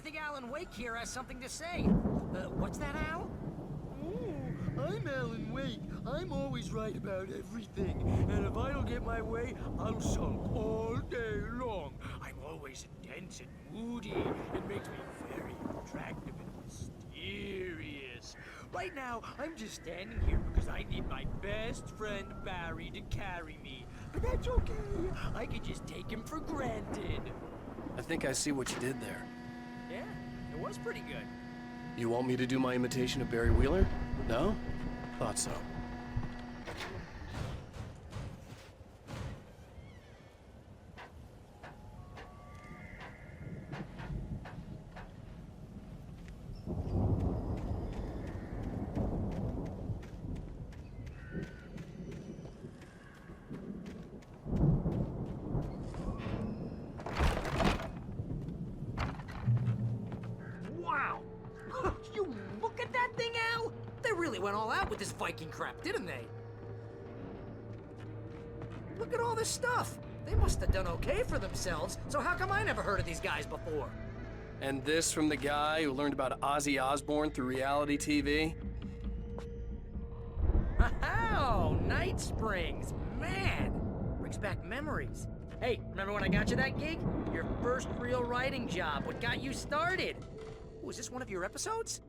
think Alan Wake here has something to say. What's that, Al? Oh, I'm Alan Wake. I'm always right about everything. And if I don't get my way, I'll sulk all day long. I'm always intense and moody. It makes me very attractive and mysterious. Right now, I'm just standing here because I need my best friend Barry to carry me. But that's okay. I can just take him for granted. I think I see what you did there. Yeah, it was pretty good. You want me to do my imitation of Barry Wheeler? No? Thought so. Wow! You look at that thing, Al! They really went all out with this Viking crap, didn't they? Look at all this stuff! They must have done okay for themselves, so how come I never heard of these guys before? And this from the guy who learned about Ozzy Osbourne through reality TV? Oh, Night Springs! Man! Brings back memories. Hey, remember when I got you that gig? Your first real writing job, what got you started? Was this one of your episodes?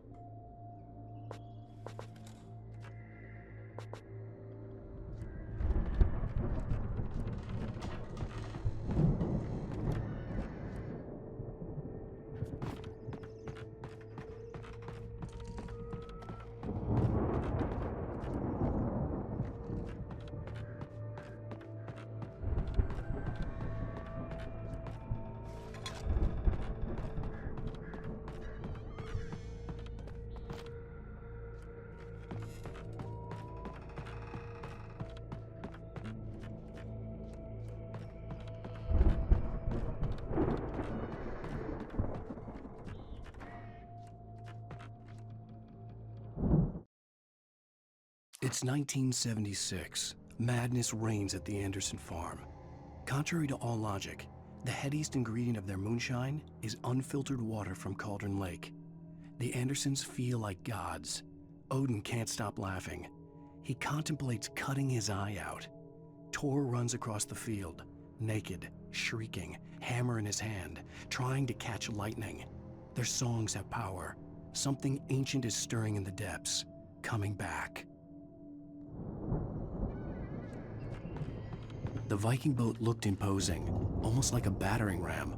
It's 1976. Madness reigns at the Anderson farm. Contrary to all logic, the headiest ingredient of their moonshine is unfiltered water from Cauldron Lake. The Andersons feel like gods. Odin can't stop laughing. He contemplates cutting his eye out. Tor runs across the field, naked, shrieking, hammer in his hand, trying to catch lightning. Their songs have power. Something ancient is stirring in the depths, coming back. The Viking boat looked imposing, almost like a battering ram.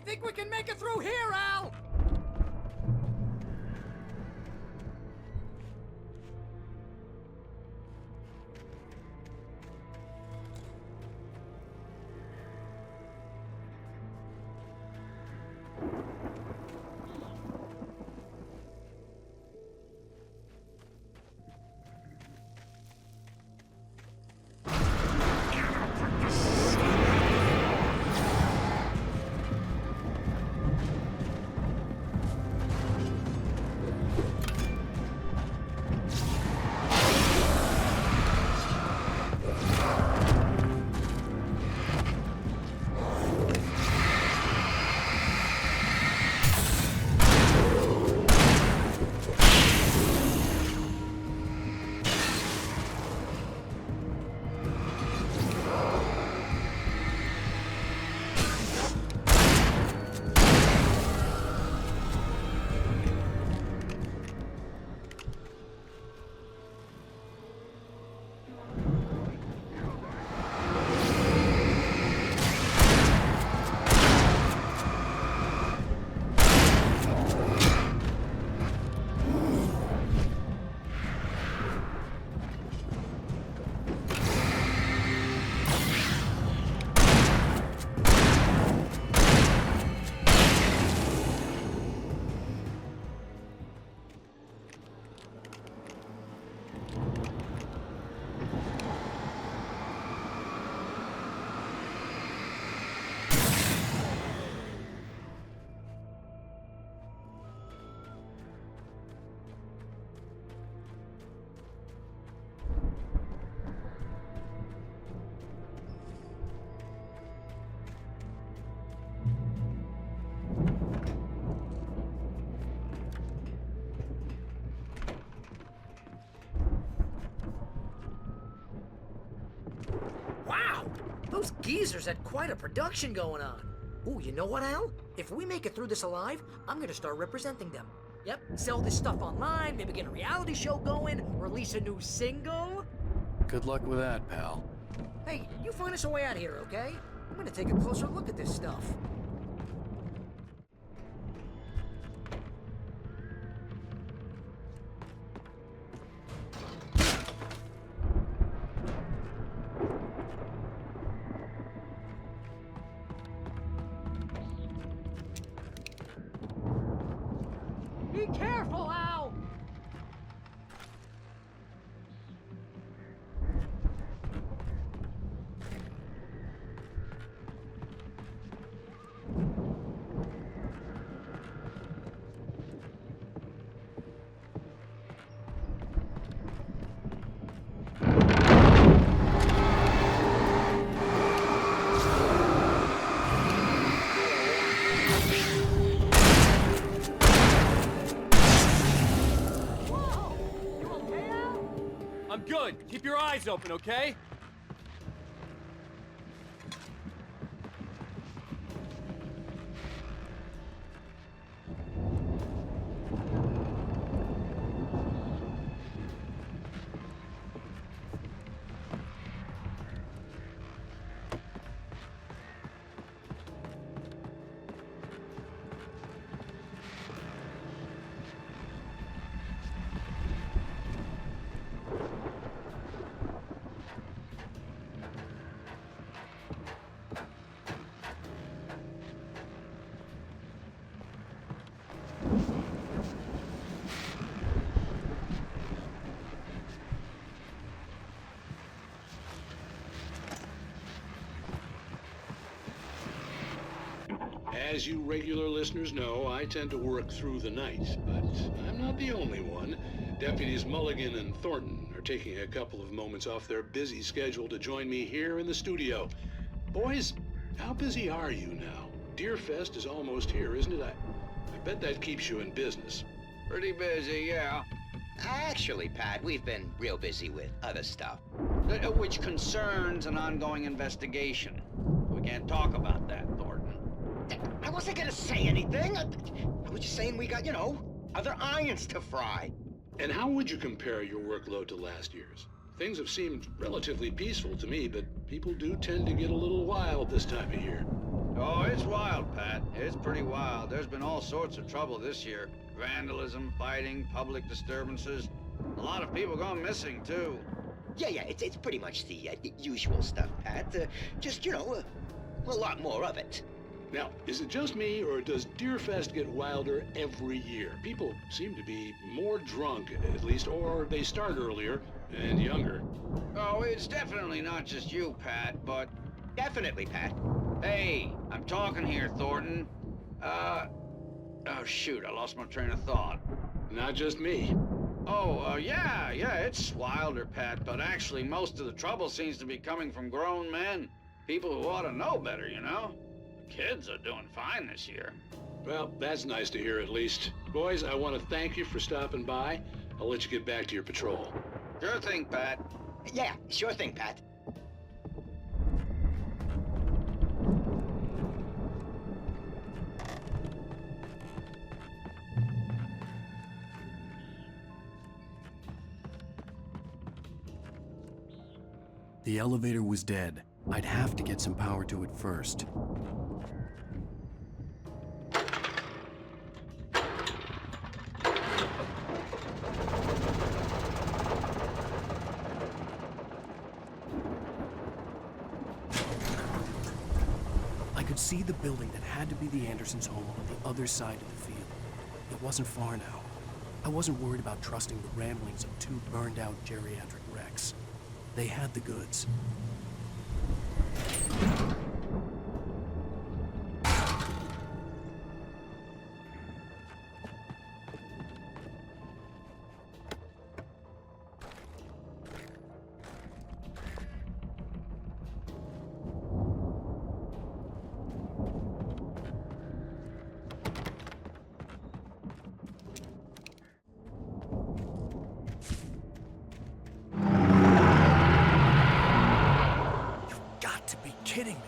think we can make it through here, Al! Wow! Those geezers had quite a production going on. Ooh, you know what, Al? If we make it through this alive, I'm gonna start representing them. Yep, sell this stuff online, maybe get a reality show going, release a new single. Good luck with that, pal. Hey, you find us a way out here, okay? I'm gonna take a closer look at this stuff. Be careful, Al! I'm good. Keep your eyes open, okay? As you regular listeners know, I tend to work through the night, but I'm not the only one. Deputies Mulligan and Thornton are taking a couple of moments off their busy schedule to join me here in the studio. Boys, how busy are you now? Deerfest is almost here, isn't it? I bet that keeps you in business. Pretty busy, yeah. Actually, Pat, we've been real busy with other stuff, which concerns an ongoing investigation. We can't talk about that, Thornton. I wasn't gonna say anything. I was just saying we got, other irons to fry. And how would you compare your workload to last year's? Things have seemed relatively peaceful to me, but people do tend to get a little wild this time of year. Oh, it's wild, Pat. It's pretty wild. There's been all sorts of trouble this year. Vandalism, fighting, public disturbances. A lot of people gone missing, too. Yeah, it's pretty much the usual stuff, Pat. Just, a lot more of it. Now, is it just me, or does Deerfest get wilder every year? People seem to be more drunk, at least, or they start earlier and younger. Oh, it's definitely not just you, Pat, but... Definitely, Pat. Hey, I'm talking here, Thornton. Oh, shoot, I lost my train of thought. Not just me. Oh, yeah, it's wilder, Pat, but actually most of the trouble seems to be coming from grown men. People who ought to know better, you know? Kids are doing fine this year. Well, that's nice to hear at least. Boys, I want to thank you for stopping by. I'll let you get back to your patrol. Sure thing, Pat. Yeah, sure thing, Pat. The elevator was dead. I'd have to get some power to it first. I could see the building that had to be the Andersons' home on the other side of the field. It wasn't far now. I wasn't worried about trusting the ramblings of two burned-out geriatric wrecks. They had the goods. Kidding me.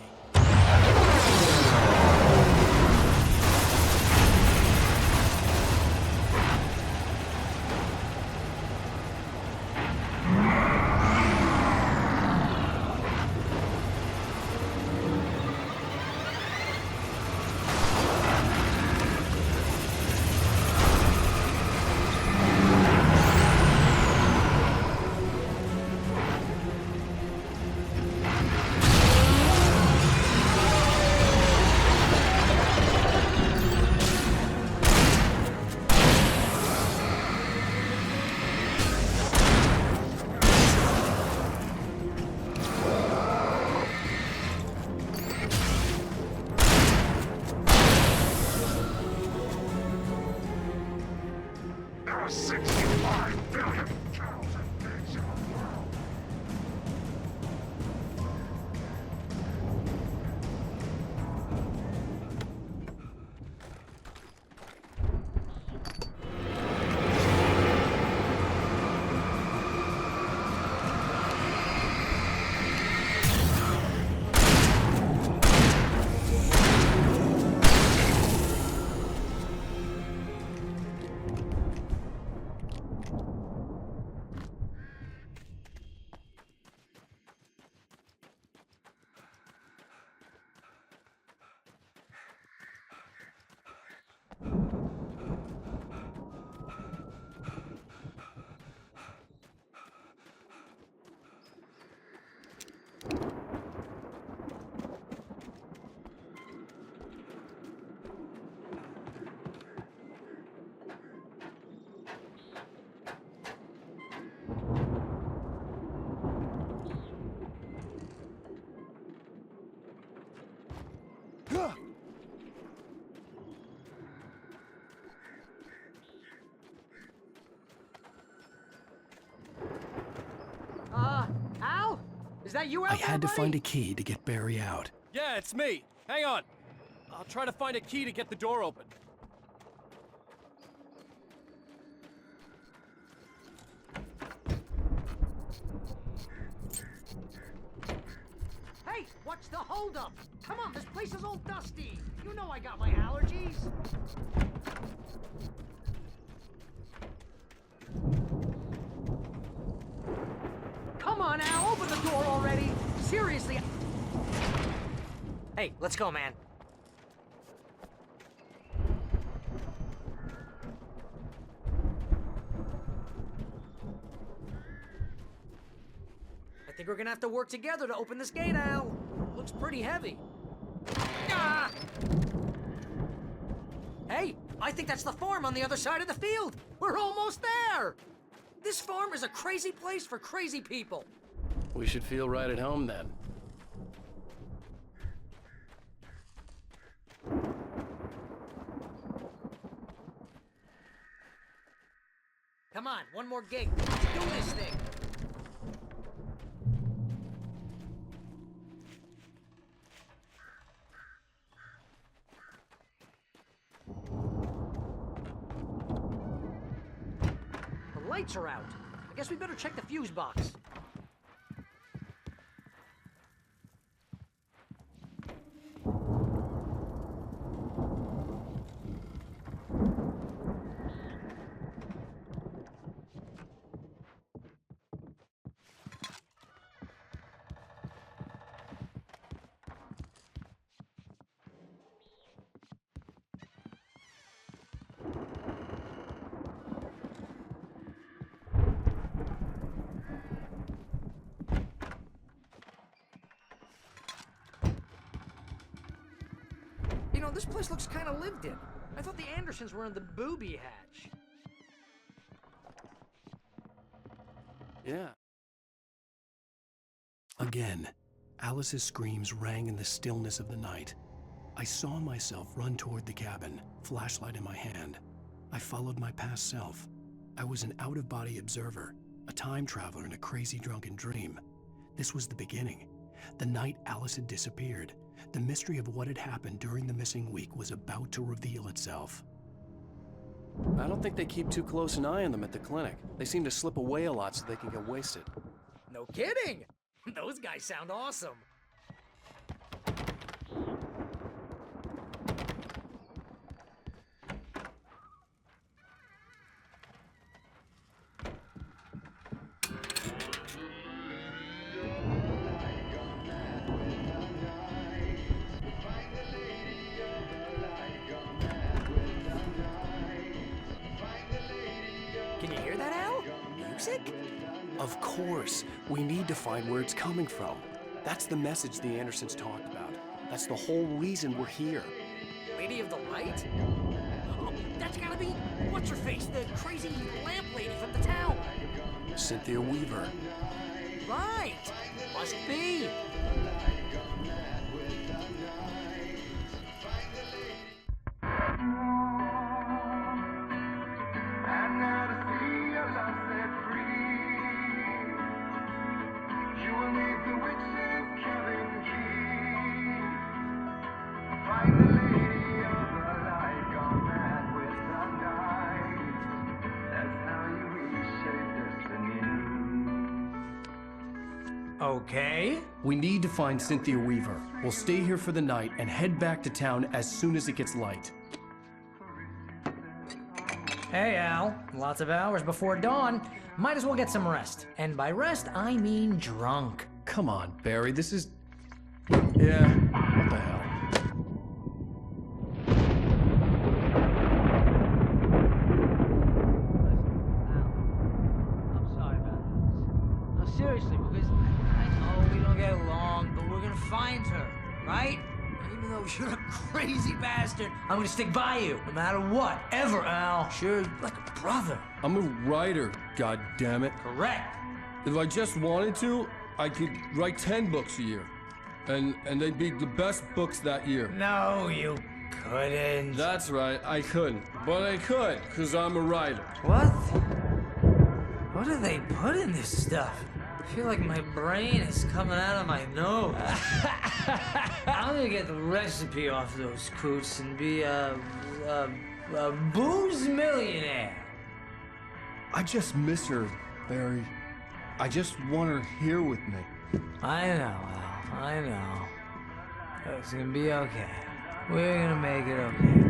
Al? Is that you out I there, had to buddy? find a key to get Barry out. Yeah, it's me. Hang on. I'll try to find a key to get the door open. Hey, what's the holdup? Come on, this place is all dusty. You know I got my allergies. Come on, Al, open the door already. Seriously. Hey, let's go, man. think we're gonna have to work together to open this gate, Al. Looks pretty heavy. Ah! Hey, I think that's the farm on the other side of the field. We're almost there. This farm is a crazy place for crazy people. We should feel right at home then. Come on, one more gate. Let's do this thing. The lights are out. I guess we better check the fuse box. You know, this place looks kind of lived in. I thought the Andersons were in the booby hatch. Yeah. Again, Alice's screams rang in the stillness of the night. I saw myself run toward the cabin, flashlight in my hand. I followed my past self. I was an out-of-body observer, a time traveler in a crazy drunken dream. This was the beginning. The night Alice had disappeared. The mystery of what had happened during the missing week was about to reveal itself. I don't think they keep too close an eye on them at the clinic. They seem to slip away a lot so they can get wasted. No kidding! Those guys sound awesome. Can you hear that, Al? Music? Of course. We need to find where it's coming from. That's the message the Andersons talked about. That's the whole reason we're here. Lady of the Light? Oh, that's gotta be what's-her-face, the crazy lamp lady from the town. Cynthia Weaver. Right! Must be! Okay. We need to find Cynthia Weaver. We'll stay here for the night and head back to town as soon as it gets light. Hey, Al. Lots of hours before dawn. Might as well get some rest. And by rest, I mean drunk. Come on, Barry, this is... Yeah, what the hell? I'm sorry about this. No, seriously, because I know we don't get along, but we're gonna find her, right? And even though you're a crazy bastard, I'm gonna stick by you, no matter what, ever, Al. Sure, like a brother. I'm a writer, goddammit. Correct. If I just wanted to, I could write 10 books a year. And they'd be the best books that year. No, you couldn't. That's right, I couldn't. But I could, because I'm a writer. What? What do they put in this stuff? I feel like my brain is coming out of my nose. I'm gonna get the recipe off those coots and be a booze millionaire. I just miss her, Barry. I just want her here with me. I know, Al. I know. It's gonna be okay. We're gonna make it okay.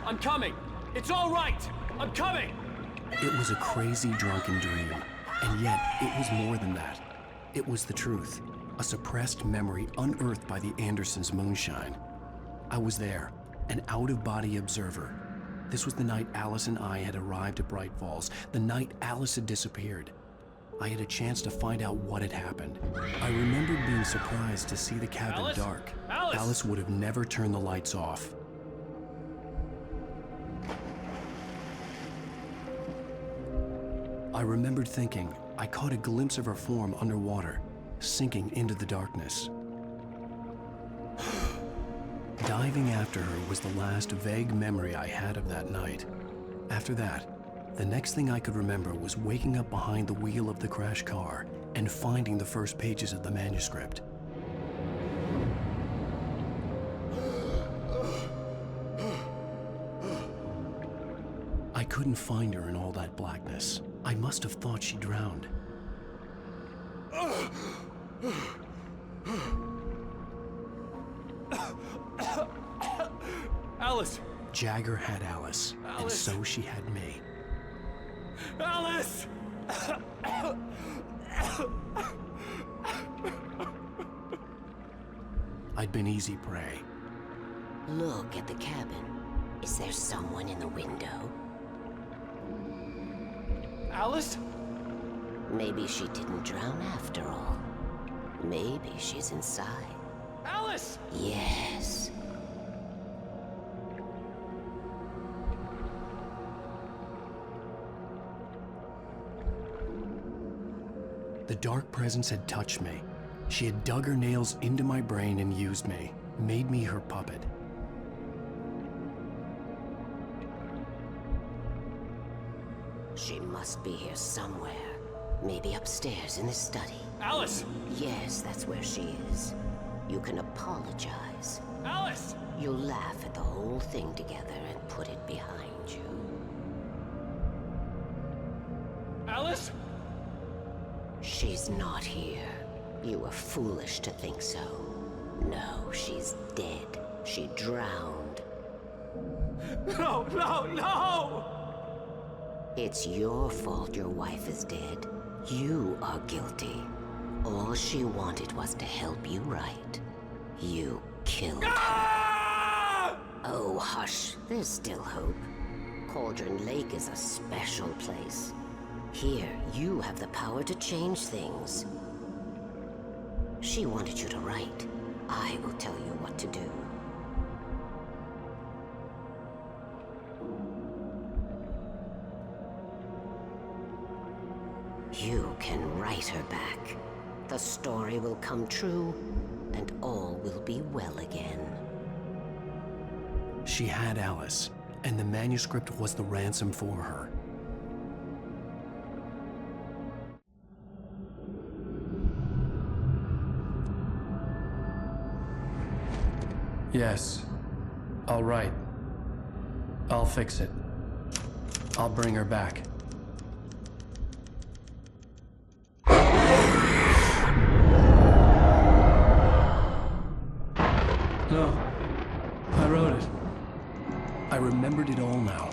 I'm coming! It's all right! I'm coming! It was a crazy, drunken dream, and yet it was more than that. It was the truth, a suppressed memory unearthed by the Andersons' moonshine. I was there, an out-of-body observer. This was the night Alice and I had arrived at Bright Falls, the night Alice had disappeared. I had a chance to find out what had happened. I remembered being surprised to see the cabin Alice? dark. Alice! Alice would have never turned the lights off. I remembered thinking I caught a glimpse of her form underwater, sinking into the darkness. Diving after her was the last vague memory I had of that night. After that, the next thing I could remember was waking up behind the wheel of the crashed car and finding the first pages of the manuscript. I couldn't find her in all that blackness. I must have thought she drowned. Alice! Jagger had Alice, and Alice. so she had me. Alice! I'd been easy prey. Look at the cabin. Is there someone in the window? Alice? Maybe she didn't drown after all. Maybe she's inside. Alice! Yes. The dark presence had touched me. She had dug her nails into my brain and used me, made me her puppet. She must be here somewhere. Maybe upstairs in the study. Alice! Yes, that's where she is. You can apologize. Alice! You'll laugh at the whole thing together and put it behind you. Alice? She's not here. You were foolish to think so. No, she's dead. She drowned. No, no, no! It's your fault your wife is dead. You are guilty. All she wanted was to help you right. You killed her. Ah! Oh, hush. There's still hope. Cauldron Lake is a special place. Here, you have the power to change things. She wanted you to write. I will tell you what to do. You can write her back. The story will come true, and all will be well again. She had Alice, and the manuscript was the ransom for her. Yes. All right. I'll fix it. I'll bring her back. No. I wrote it. I remembered it all now.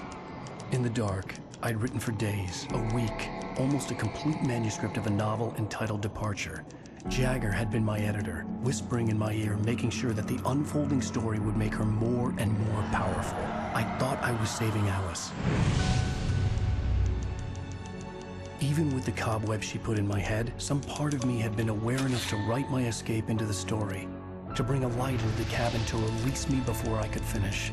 In the dark, I'd written for days, a week, almost a complete manuscript of a novel entitled Departure. Jagger had been my editor, whispering in my ear, making sure that the unfolding story would make her more and more powerful. I thought I was saving Alice. Even with the cobwebs she put in my head, some part of me had been aware enough to write my escape into the story, to bring a light into the cabin to release me before I could finish,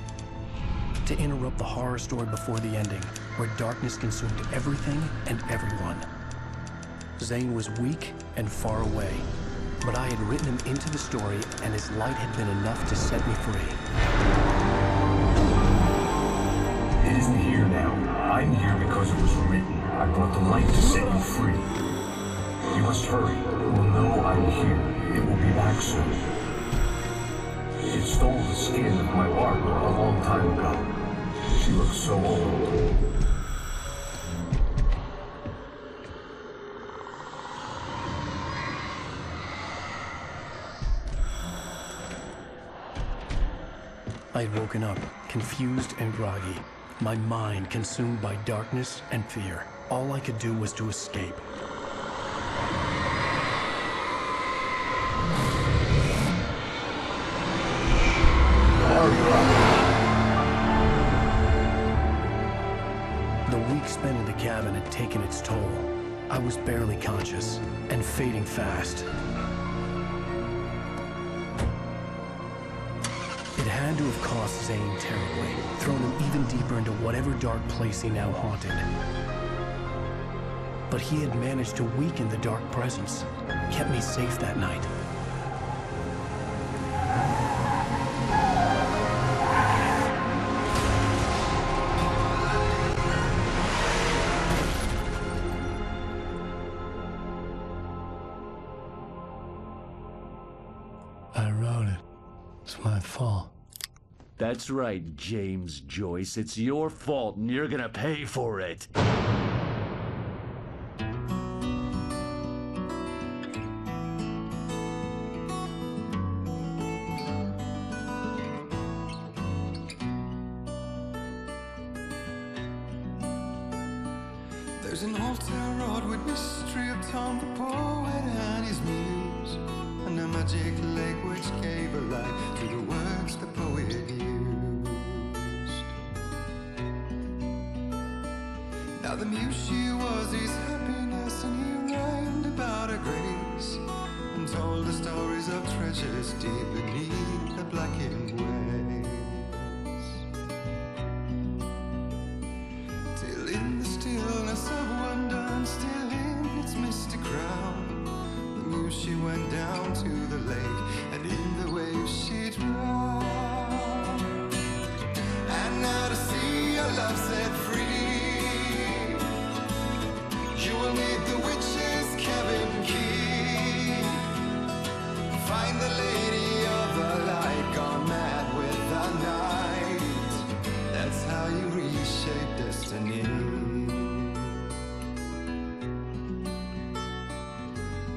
to interrupt the horror story before the ending, where darkness consumed everything and everyone. Zane was weak and far away, but I had written him into the story, and his light had been enough to set me free. It isn't here now. I'm here because it was written. I brought the light to set you free. You must hurry. It will know I'm here. It will be back soon. It stole the skin of my Barbara a long time ago. She looks so old. I had woken up, confused and groggy, my mind consumed by darkness and fear. All I could do was to escape. The week spent in the cabin had taken its toll. I was barely conscious and fading fast. It had to have cost Zane terribly, thrown him even deeper into whatever dark place he now haunted. But he had managed to weaken the dark presence, kept me safe that night. I wrote it. It's my fault. That's right, James Joyce. It's your fault, and you're gonna pay for it. There's an altar wrought with mystery upon the poet and his muse, and a magic lake which gave a light to the words the poet used. Now the muse she was his happiness, and he rhymed about her grace, and told the stories of treasures deep beneath the blackened waves. Till in the stillness of wonder, and still in its mystic crown, the muse she went down to the lake, and in the waves she drowned. And now to see your love set free, you will need the witch's cabin key. Find the lady of the light, gone mad with the night. That's how you reshape destiny.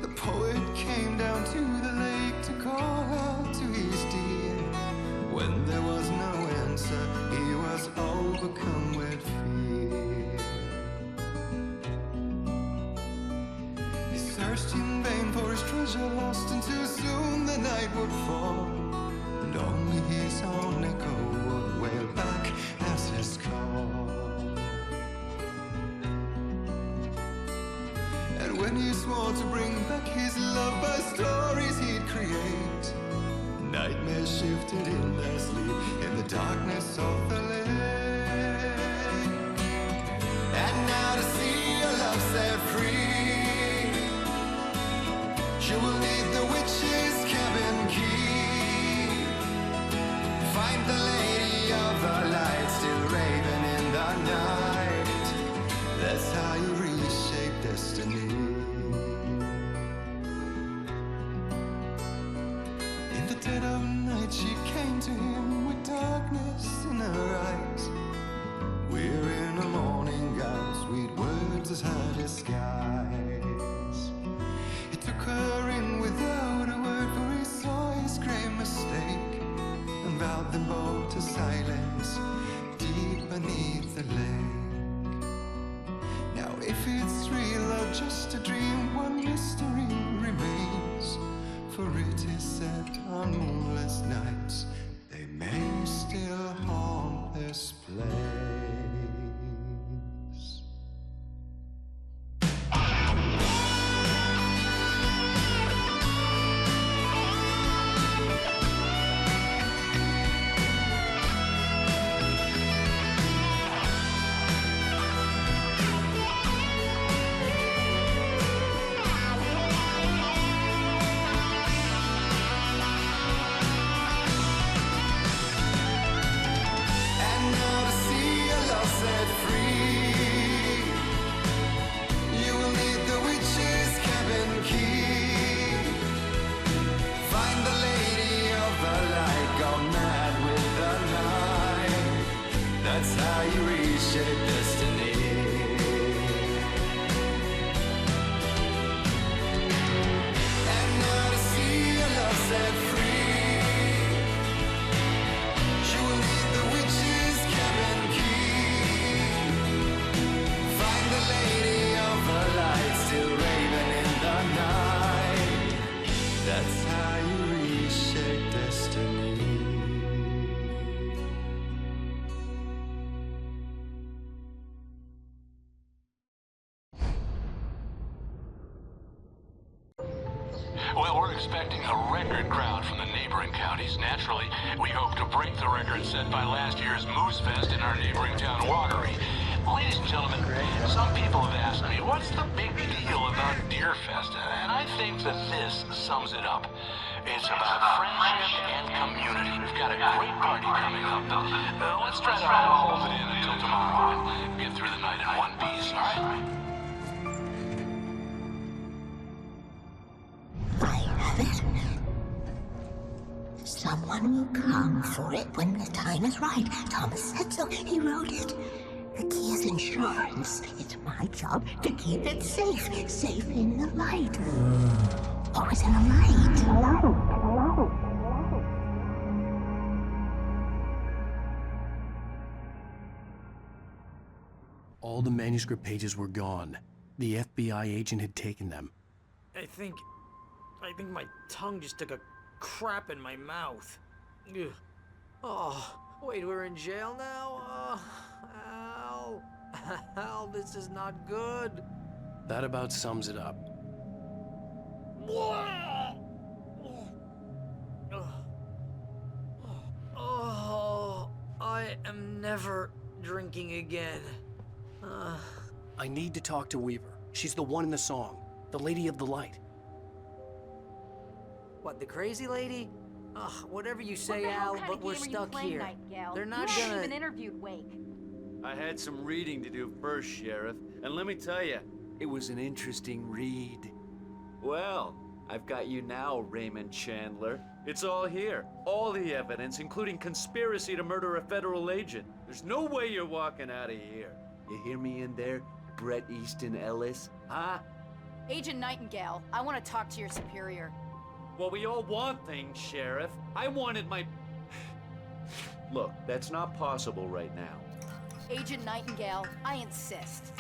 The poet came down to the lake to call out to his dear. When there was no answer, he was overcome with fear. He searched in vain for his treasure lost, and too soon the night would fall, and only his own echo would wail back as his call. And when he swore to bring back his love by stories he'd create, nightmares shifted in their sleep in the darkness of the lake. And now to see your love set free, you will need the witch's cabin key. Find the lady of the light, still raving in the night. That's how you reshape destiny. In the dead of night she came to him with darkness in her eyes. We're in a morning gown, sweet words as her disguise. He took her in without a word, for he saw his grave mistake, and vowed them both to silence deep beneath the lake. Now if it's real or just a dream, one mystery remains, for it is said on moonless nights they may still haunt this place. Well, we're expecting a record crowd from the neighboring counties. Naturally, we hope to break the record set by last year's Moose Fest in our neighboring town, Watery. Ladies and gentlemen, some people have asked me, what's the big deal about Deer Fest? And I think that this sums it up. It's about friendship and community. We've got a great party coming up, but let's try to hold it in until tomorrow and get through the night in one piece, all right? I have it. Someone will come for it when the time is right. Thomas said so. He wrote it. The key is insurance. It's my job to keep it safe. Safe in the light. Always in the light. All the manuscript pages were gone. The FBI agent had taken them. I think my tongue just took a crap in my mouth. Ugh. Oh, wait, we're in jail now? Al. Al, this is not good. That about sums it up. Oh, I am never drinking again. I need to talk to Weaver. She's the one in the song. The Lady of the Light. What, the crazy lady? Ugh, whatever you say, Al, but we're stuck here. They're not You haven't gonna... even interviewed Wake. I had some reading to do first, Sheriff, and let me tell you, it was an interesting read. Well, I've got you now, Raymond Chandler. It's all here. All the evidence, including conspiracy to murder a federal agent. There's no way you're walking out of here. You hear me in there, Bret Easton Ellis? Huh? Agent Nightingale, I want to talk to your superior. Well, we all want things, Sheriff. I wanted my... Look, that's not possible right now. Agent Nightingale, I insist.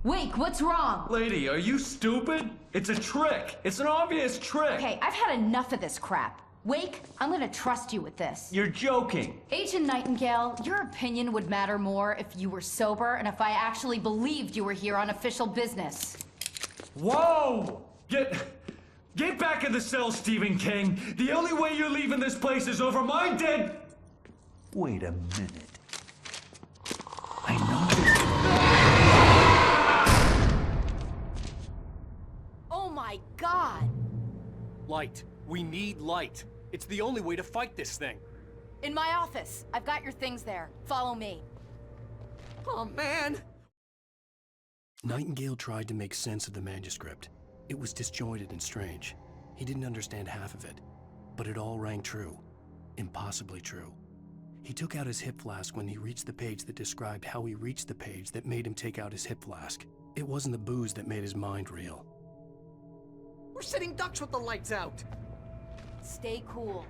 Wake, what's wrong? Lady, are you stupid? It's a trick. It's an obvious trick. Okay, I've had enough of this crap. Wake, I'm gonna trust you with this. You're joking. Agent Nightingale, your opinion would matter more if you were sober and if I actually believed you were here on official business. Whoa! Get back in the cell, Stephen King. The only way you're leaving this place is over my dead... Wait a minute. I know... Oh my God! Light. We need light. It's the only way to fight this thing. In my office. I've got your things there. Follow me. Oh, man! Nightingale tried to make sense of the manuscript. It was disjointed and strange. He didn't understand half of it, but it all rang true. Impossibly true. He took out his hip flask when he reached the page that described how he reached the page that made him take out his hip flask. It wasn't the booze that made his mind reel. We're sitting ducks with the lights out! Stay cool.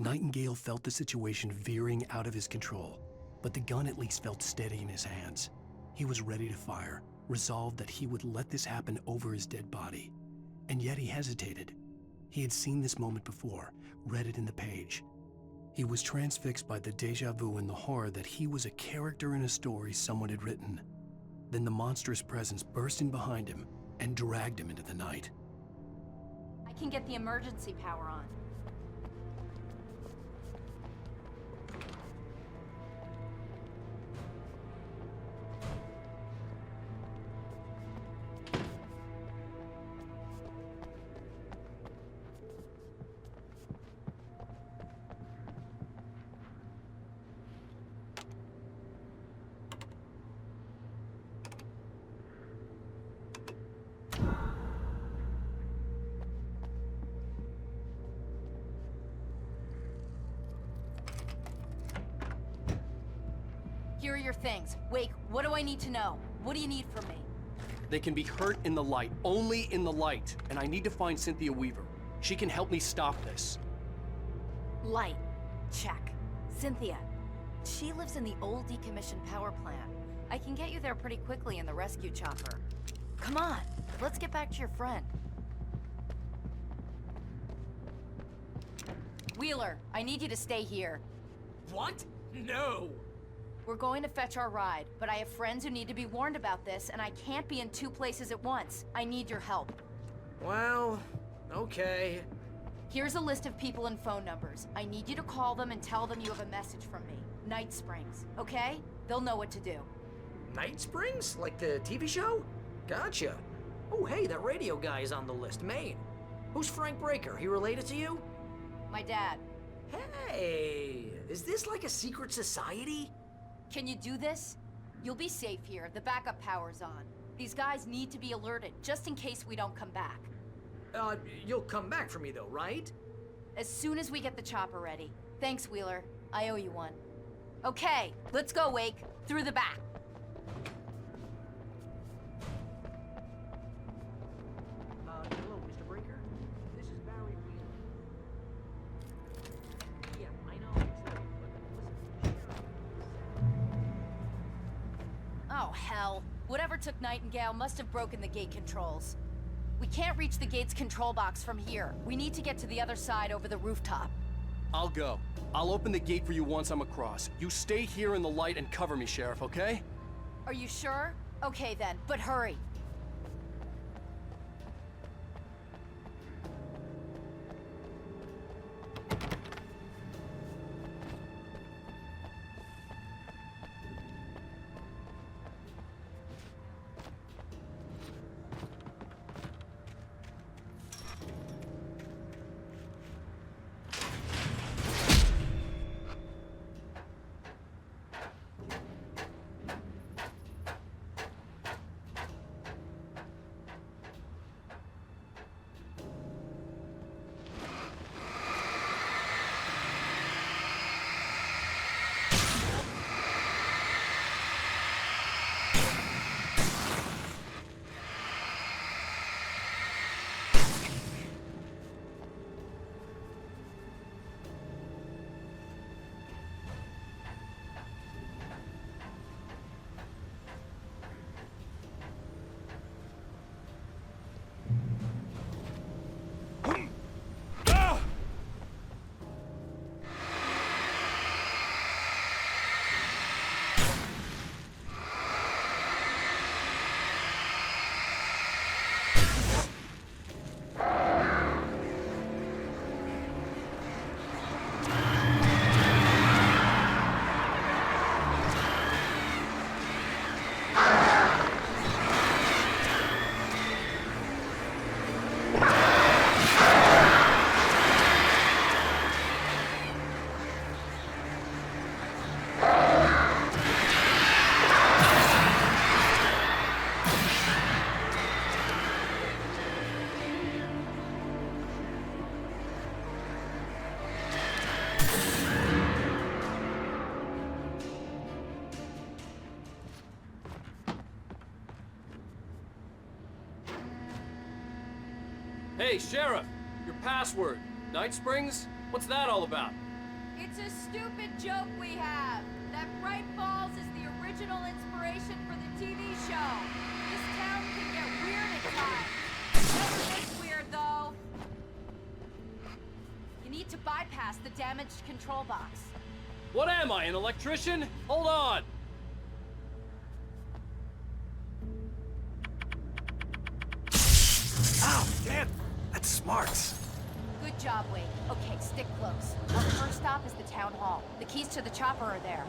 Nightingale felt the situation veering out of his control, but the gun at least felt steady in his hands. He was ready to fire, resolved that he would let this happen over his dead body. And yet he hesitated. He had seen this moment before, read it in the page. He was transfixed by the déjà vu and the horror that he was a character in a story someone had written. Then the monstrous presence burst in behind him and dragged him into the night. I can get the emergency power on. Here are your things. Wake, what do I need to know? What do you need from me? They can be hurt in the light, only in the light. And I need to find Cynthia Weaver. She can help me stop this. Light. Check. Cynthia. She lives in the old decommissioned power plant. I can get you there pretty quickly in the rescue chopper. Come on, let's get back to your friend. Wheeler, I need you to stay here. What? No! We're going to fetch our ride, but I have friends who need to be warned about this, and I can't be in 2 places at once. I need your help. Well, okay. Here's a list of people and phone numbers. I need you to call them and tell them you have a message from me. Night Springs, okay? They'll know what to do. Night Springs? Like the TV show? Gotcha. Oh, hey, that radio guy is on the list, Maine. Who's Frank Breaker? He related to you? My dad. Hey, is this like a secret society? Can you do this? You'll be safe here. The backup power's on. These guys need to be alerted, just in case we don't come back. You'll come back for me though, right? As soon as we get the chopper ready. Thanks, Wheeler. I owe you one. Okay, let's go, Wake. Through the back. Hello, Mr. Breaker. This is Barry Wheeler. Yeah, I know, it's late, but listen, Oh, hell. Whatever took Nightingale must have broken the gate controls. We can't reach the gate's control box from here. We need to get to the other side over the rooftop. I'll go. I'll open the gate for you once I'm across. You stay here in the light and cover me, Sheriff, okay? Are you sure? Okay then, but hurry. Hey, Sheriff! Your password. Night Springs? What's that all about? It's a stupid joke we have. That Bright Falls is the original inspiration for the TV show. This town can get weird at times. Not this weird, though. You need to bypass the damaged control box. What am I, an electrician? Hold on! Ow, damn! That's smart. Good job, Wade. Okay, stick close. Our first stop is the town hall. The keys to the chopper are there.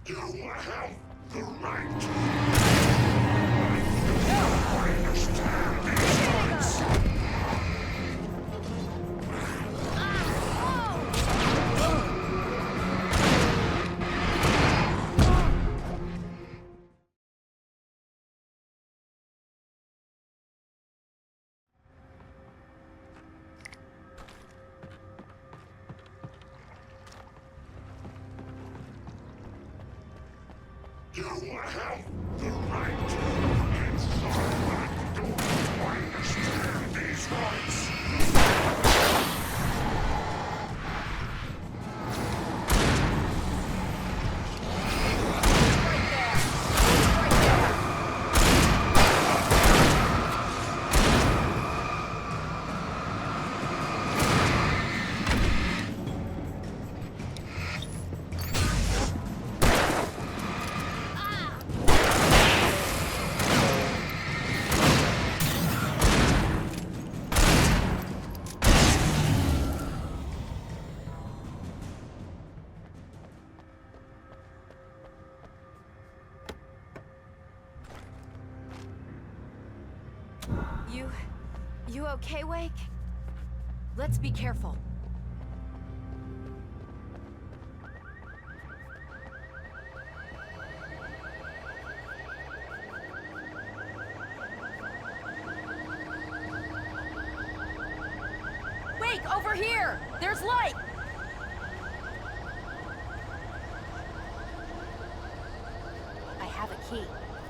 You have the right. I understand these rights. You have the right. Inside that door, I understand these rights. You okay, Wake? Let's be careful. Wake, over here! There's light! I have a key.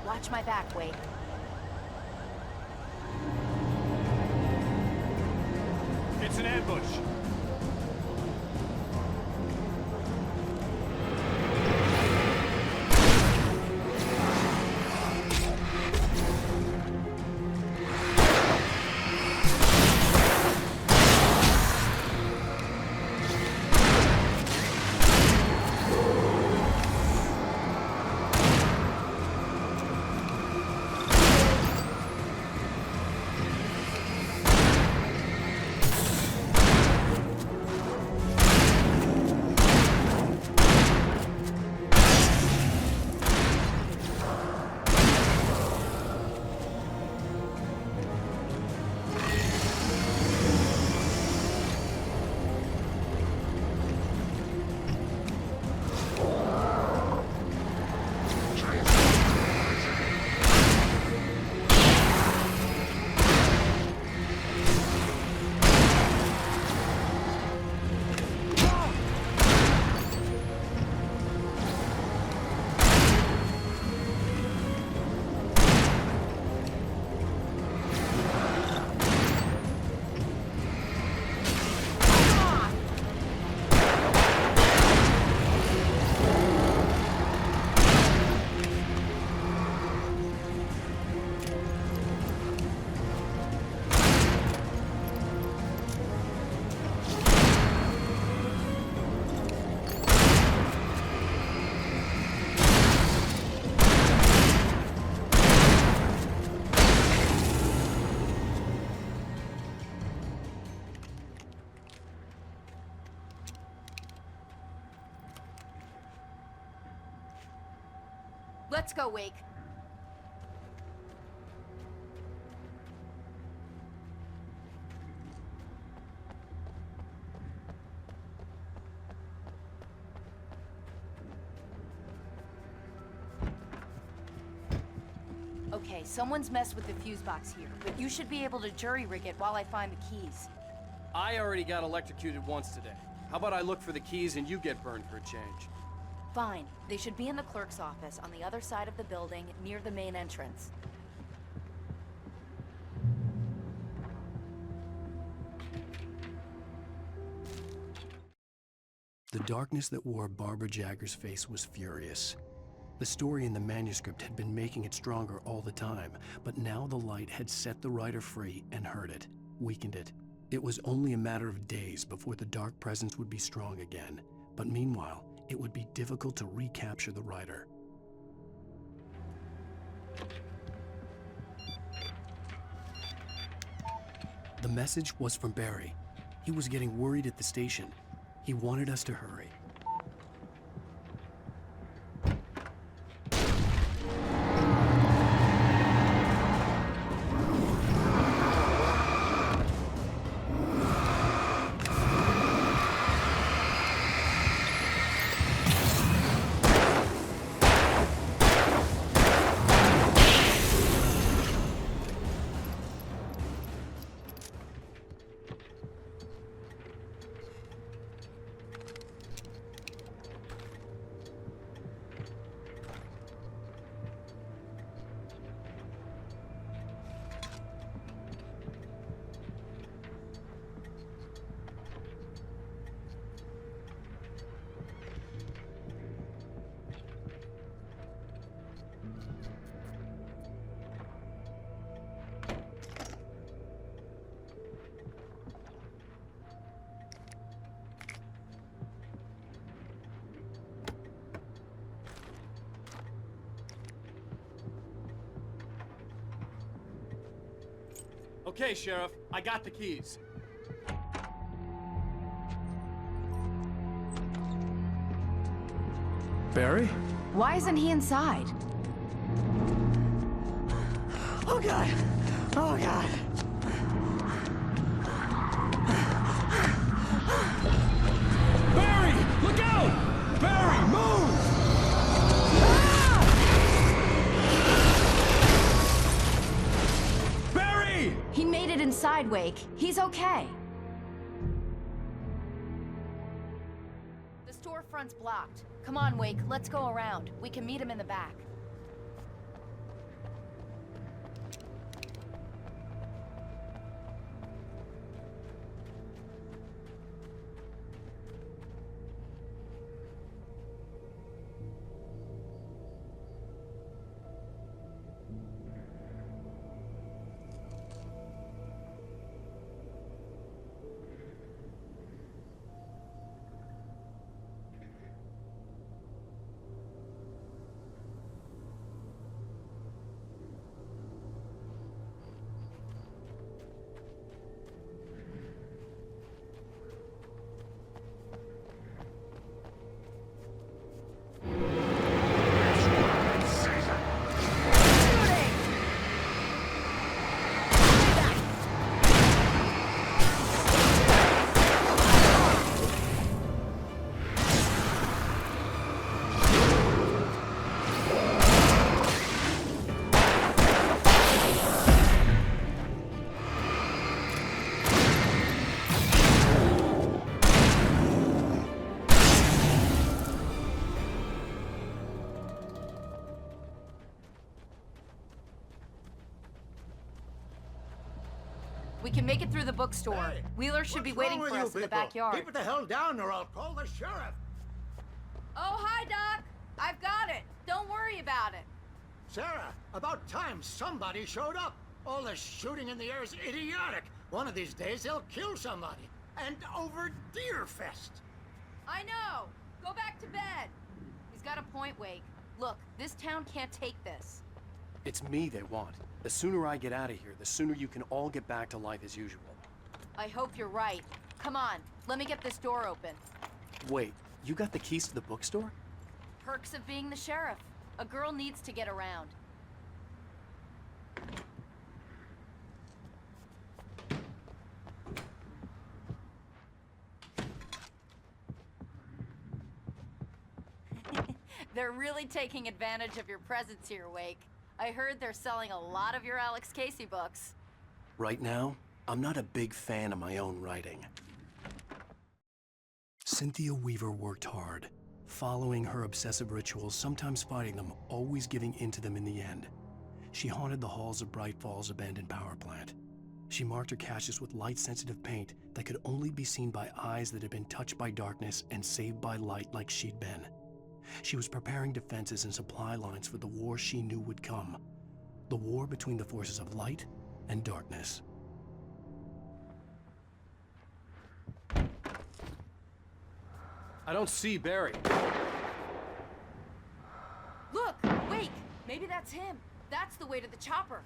Watch my back, Wake. It's an ambush. Let's go, Wake. Okay, someone's messed with the fuse box here, but you should be able to jury-rig it while I find the keys. I already got electrocuted once today. How about I look for the keys and you get burned for a change? Fine. They should be in the clerk's office on the other side of the building, near the main entrance. The darkness that wore Barbara Jagger's face was furious. The story in the manuscript had been making it stronger all the time, but now the light had set the writer free and hurt it, weakened it. It was only a matter of days before the dark presence would be strong again, but meanwhile, it would be difficult to recapture the writer. The message was from Barry. He was getting worried at the station. He wanted us to hurry. Okay, Sheriff, I got the keys. Barry? Why isn't he inside? Oh God! Oh God! Barry! Look out! Barry, move! Barry! He made it inside, Wake. He's okay. The storefront's blocked. Come on, Wake, let's go around. We can meet him in the back. We can make it through the bookstore. Hey, Wheeler should be waiting for us in the backyard. Keep it the hell down or I'll call the sheriff. Oh, hi, Doc. I've got it. Don't worry about it. Sarah, about time somebody showed up. All this shooting in the air is idiotic. One of these days they'll kill somebody. And over Deerfest. I know. Go back to bed. He's got a point, Wake. Look, this town can't take this. It's me they want. The sooner I get out of here, the sooner you can all get back to life as usual. I hope you're right. Come on, let me get this door open. Wait, you got the keys to the bookstore? Perks of being the sheriff. A girl needs to get around. They're really taking advantage of your presence here, Wake. I heard they're selling a lot of your Alex Casey books. Right now, I'm not a big fan of my own writing. Cynthia Weaver worked hard, following her obsessive rituals, sometimes fighting them, always giving in to them in the end. She haunted the halls of Bright Falls abandoned power plant. She marked her caches with light-sensitive paint that could only be seen by eyes that had been touched by darkness and saved by light like she'd been. She was preparing defenses and supply lines for the war she knew would come. The war between the forces of light and darkness. I don't see Barry. Look! Wake! Maybe that's him. That's the way to the chopper.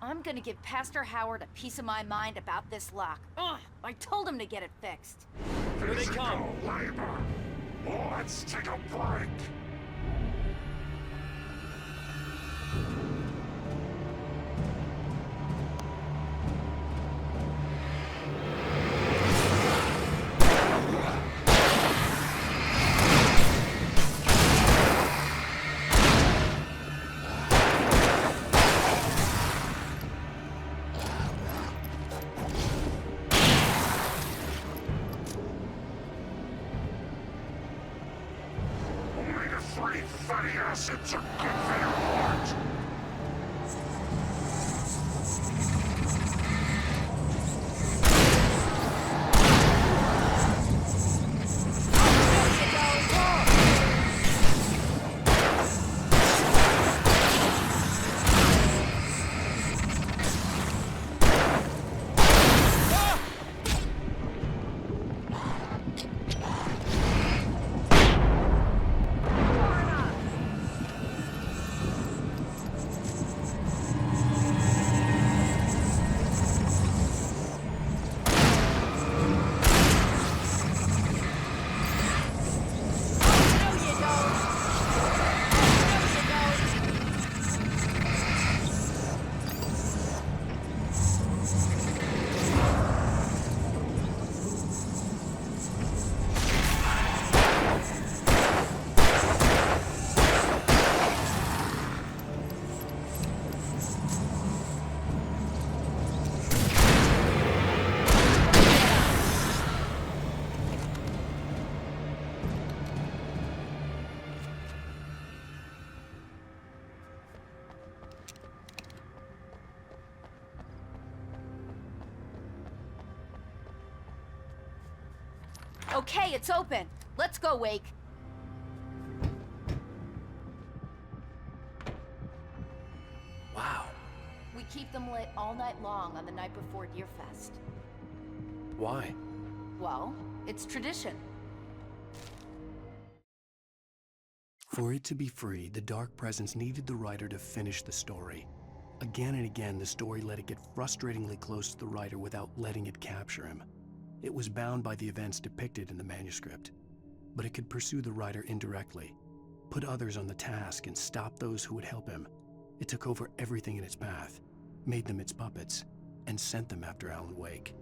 I'm gonna give Pastor Howard a piece of my mind about this lock. Ugh, I told him to get it fixed. Here they come. Labor. Let's take a break. Omega-3 fatty acids are good for your heart. Okay, it's open. Let's go, Wake. Wow. We keep them lit all night long on the night before Deerfest. Why? Well, it's tradition. For it to be free, the Dark Presence needed the writer to finish the story. Again and again, the story let it get frustratingly close to the writer without letting it capture him. It was bound by the events depicted in the manuscript, but it could pursue the writer indirectly, put others on the task, and stop those who would help him. It took over everything in its path, made them its puppets, and sent them after Alan Wake.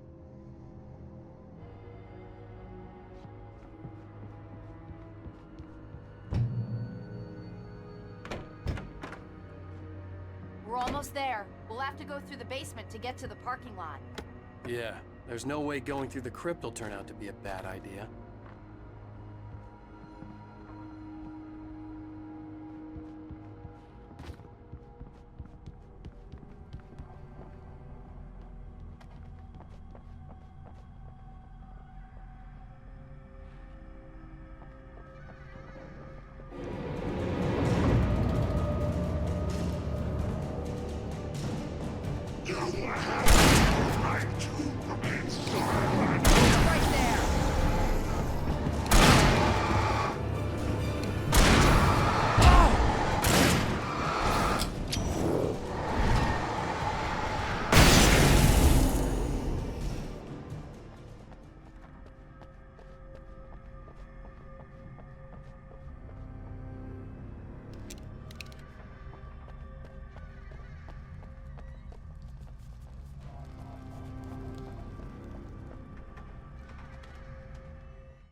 We're almost there. We'll have to go through the basement to get to the parking lot. Yeah, there's no way going through the crypt will turn out to be a bad idea.